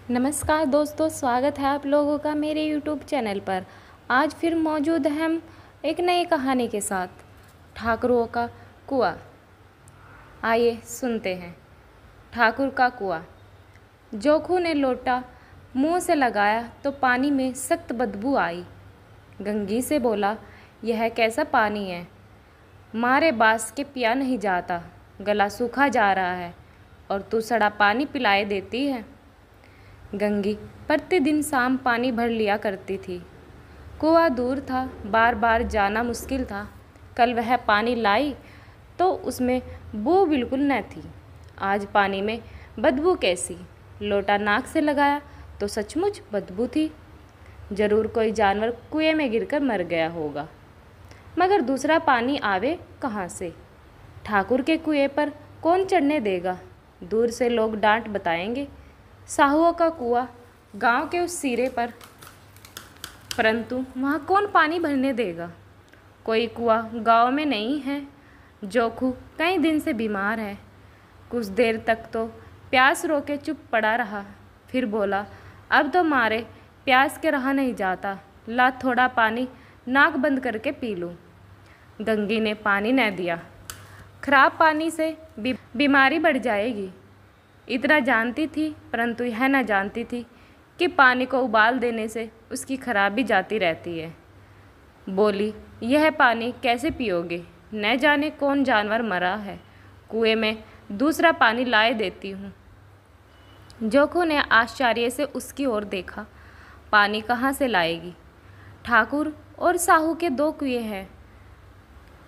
नमस्कार दोस्तों, स्वागत है आप लोगों का मेरे YouTube चैनल पर। आज फिर मौजूद हैं हम एक नई कहानी के साथ, ठाकुरों का कुआं। आइए सुनते हैं। ठाकुर का कुआं। जोखू ने लोटा मुंह से लगाया तो पानी में सख्त बदबू आई। गंगी से बोला, यह कैसा पानी है? मारे बास के पिया नहीं जाता, गला सूखा जा रहा है और तू सड़ा पानी पिलाए देती है। गंगी प्रतिदिन शाम पानी भर लिया करती थी। कुआं दूर था, बार बार जाना मुश्किल था। कल वह पानी लाई तो उसमें बू बिल्कुल न थी। आज पानी में बदबू कैसी? लोटा नाक से लगाया तो सचमुच बदबू थी। जरूर कोई जानवर कुएं में गिरकर मर गया होगा। मगर दूसरा पानी आवे कहाँ से? ठाकुर के कुएं पर कौन चढ़ने देगा? दूर से लोग डांट बताएंगे, साहुओं का कुआं गांव के उस सिरे पर, परंतु वहाँ कौन पानी भरने देगा? कोई कुआं गांव में नहीं है। जोखू कई दिन से बीमार है। कुछ देर तक तो प्यास रोके चुप पड़ा रहा, फिर बोला, अब तो मारे प्यास के रहा नहीं जाता, ला थोड़ा पानी नाक बंद करके पी लूँ। गंगी ने पानी न दिया। खराब पानी से बीमारी बढ़ जाएगी, इतना जानती थी, परंतु यह न जानती थी कि पानी को उबाल देने से उसकी खराबी जाती रहती है। बोली, यह पानी कैसे पियोगे? न जाने कौन जानवर मरा है। कुएं में दूसरा पानी लाए देती हूँ। जोखू ने आश्चर्य से उसकी ओर देखा। पानी कहाँ से लाएगी? ठाकुर और साहू के दो कुएं हैं,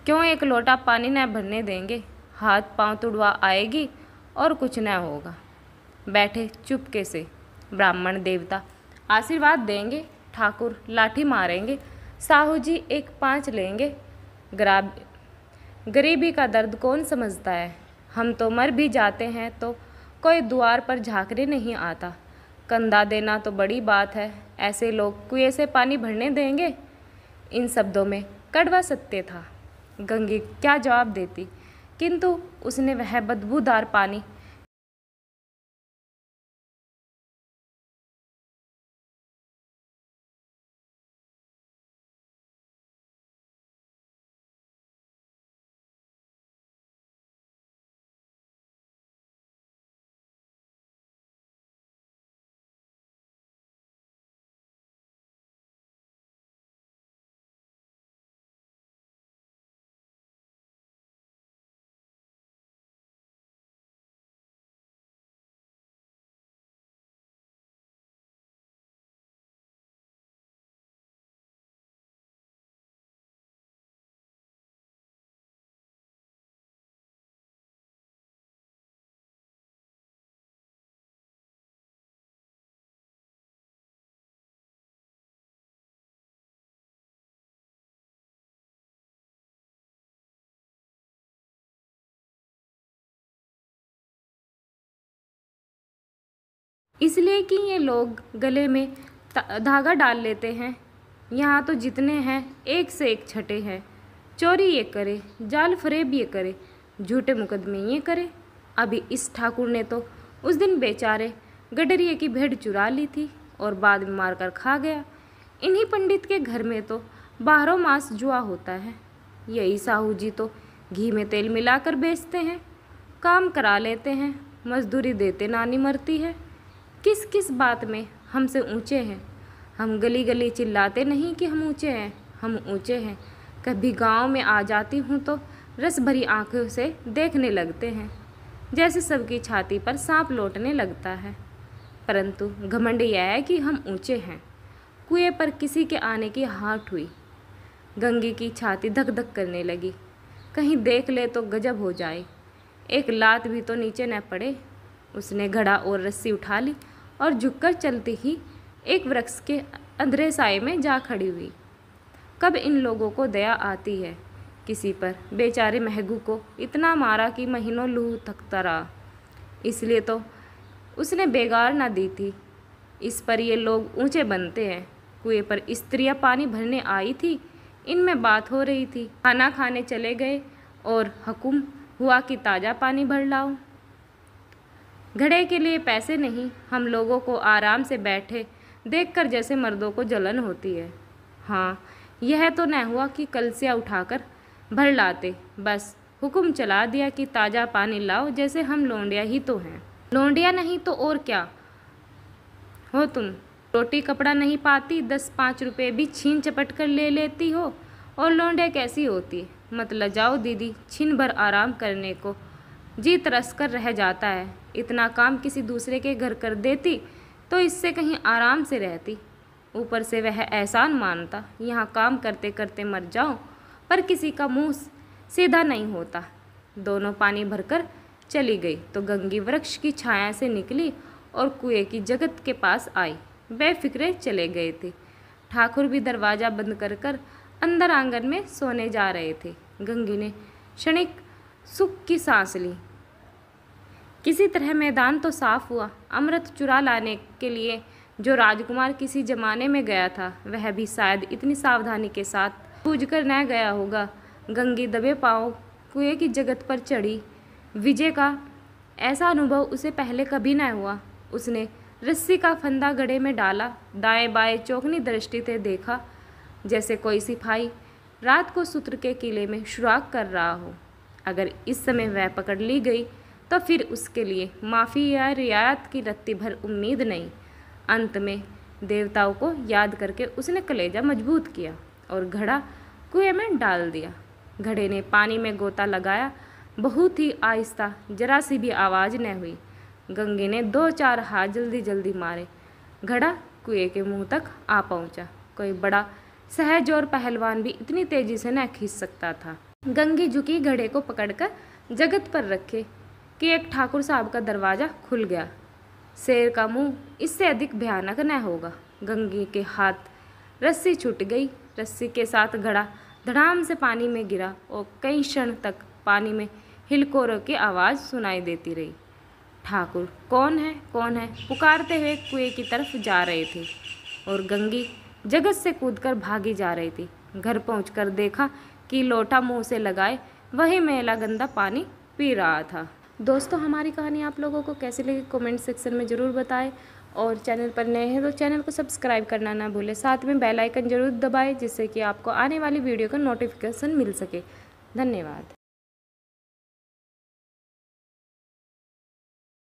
क्यों एक लोटा पानी न भरने देंगे? हाथ पांव तुड़वा आएगी और कुछ न होगा। बैठे चुपके से। ब्राह्मण देवता आशीर्वाद देंगे, ठाकुर लाठी मारेंगे, साहू जी एक पाँच लेंगे। गरीबी का दर्द कौन समझता है? हम तो मर भी जाते हैं तो कोई द्वार पर झांकने नहीं आता। कंधा देना तो बड़ी बात है, ऐसे लोग कुएं से पानी भरने देंगे? इन शब्दों में कड़वा सत्य था। गंगी क्या जवाब देती, किंतु उसने वह बदबूदार पानी इसलिए कि ये लोग गले में धागा डाल लेते हैं। यहाँ तो जितने हैं एक से एक छठे हैं। चोरी ये करे, जाल फरेब ये करे, झूठे मुकदमे ये करे। अभी इस ठाकुर ने तो उस दिन बेचारे गडरिये की भेड़ चुरा ली थी और बाद में मारकर खा गया। इन्हीं पंडित के घर में तो बारहों मास जुआ होता है। यही साहू जी तो घी में तेल मिलाकर बेचते हैं, काम करा लेते हैं, मजदूरी देते नानी मरती है। किस किस बात में हमसे ऊंचे हैं? हम गली गली चिल्लाते नहीं कि हम ऊंचे हैं, हम ऊंचे हैं। कभी गांव में आ जाती हूँ तो रस भरी आंखों से देखने लगते हैं, जैसे सबकी छाती पर सांप लौटने लगता है। परंतु घमंड यह है कि हम ऊंचे हैं। कुएं पर किसी के आने की हाट हुई। गंगी की छाती धक धक करने लगी, कहीं देख ले तो गजब हो जाए, एक लात भी तो नीचे न पड़े। उसने घड़ा और रस्सी उठा ली और झुककर चलती ही एक वृक्ष के अंधेरे साए में जा खड़ी हुई। कब इन लोगों को दया आती है किसी पर? बेचारे महगू को इतना मारा कि महीनों लूह थकता रहा, इसलिए तो उसने बेगार ना दी थी। इस पर ये लोग ऊंचे बनते हैं। कुएं पर स्त्रियां पानी भरने आई थी, इनमें बात हो रही थी। खाना खाने चले गए और हुक्म हुआ कि ताज़ा पानी भर लाओ। घड़े के लिए पैसे नहीं, हम लोगों को आराम से बैठे देखकर जैसे मर्दों को जलन होती है। हाँ, यह तो न हुआ कि कलसिया उठाकर भर लाते, बस हुक्म चला दिया कि ताज़ा पानी लाओ, जैसे हम लौंडिया ही तो हैं। लौंडिया नहीं तो और क्या हो तुम? रोटी कपड़ा नहीं पाती, 10-5 रुपये भी छीन चपट कर ले लेती हो। और लौंडिया कैसी होती? मत लजाओ दीदी, छिन भर आराम करने को जी तरस कर रह जाता है। इतना काम किसी दूसरे के घर कर देती तो इससे कहीं आराम से रहती। ऊपर से वह एहसान मानता, यहाँ काम करते करते मर जाओ, पर किसी का मुंह सीधा नहीं होता। दोनों पानी भरकर चली गई तो गंगी वृक्ष की छाया से निकली और कुएं की जगत के पास आई। बेफिक्रे चले गए थे। ठाकुर भी दरवाज़ा बंद कर कर अंदर आंगन में सोने जा रहे थे। गंगी ने क्षणिक सुख की सांस ली। किसी तरह मैदान तो साफ हुआ। अमृत चुरा लाने के लिए जो राजकुमार किसी जमाने में गया था, वह भी शायद इतनी सावधानी के साथ बूझकर न गया होगा। गंगी दबे पांव कुएं की जगत पर चढ़ी। विजय का ऐसा अनुभव उसे पहले कभी न हुआ। उसने रस्सी का फंदा गड्ढे में डाला, दाएं बाएं चौकनी दृष्टि से देखा, जैसे कोई सिपाही रात को सूत्र के किले में सुराग कर रहा हो। अगर इस समय वह पकड़ ली गई तो फिर उसके लिए माफ़ी या रियायत की रत्ती भर उम्मीद नहीं। अंत में देवताओं को याद करके उसने कलेजा मजबूत किया और घड़ा कुएं में डाल दिया। घड़े ने पानी में गोता लगाया, बहुत ही आहिस्ता, जरा सी भी आवाज़ न हुई। गंगे ने 2-4 हाथ जल्दी जल्दी मारे। घड़ा कुएं के मुंह तक आ पहुंचा। कोई बड़ा सहज और पहलवान भी इतनी तेजी से न खींच सकता था। गंगी झुकी, घड़े को पकड़कर जगत पर रखे कि एक ठाकुर साहब का दरवाज़ा खुल गया। शेर का मुंह इससे अधिक भयानक न होगा। गंगी के हाथ रस्सी छूट गई। रस्सी के साथ घड़ा धड़ाम से पानी में गिरा और कई क्षण तक पानी में हिलकोरों की आवाज़ सुनाई देती रही। ठाकुर कौन है, कौन है पुकारते हुए कुएं की तरफ जा रहे थे और गंगी जगत से कूदकर भागी जा रही थी। घर पहुंचकर देखा कि लोटा मुंह से लगाए वही मैला गंदा पानी पी रहा था। दोस्तों, हमारी कहानी आप लोगों को कैसी लगी कमेंट सेक्शन में ज़रूर बताएं और चैनल पर नए हैं तो चैनल को सब्सक्राइब करना ना भूलें। साथ में बेल आइकन ज़रूर दबाएं जिससे कि आपको आने वाली वीडियो का नोटिफिकेशन मिल सके। धन्यवाद।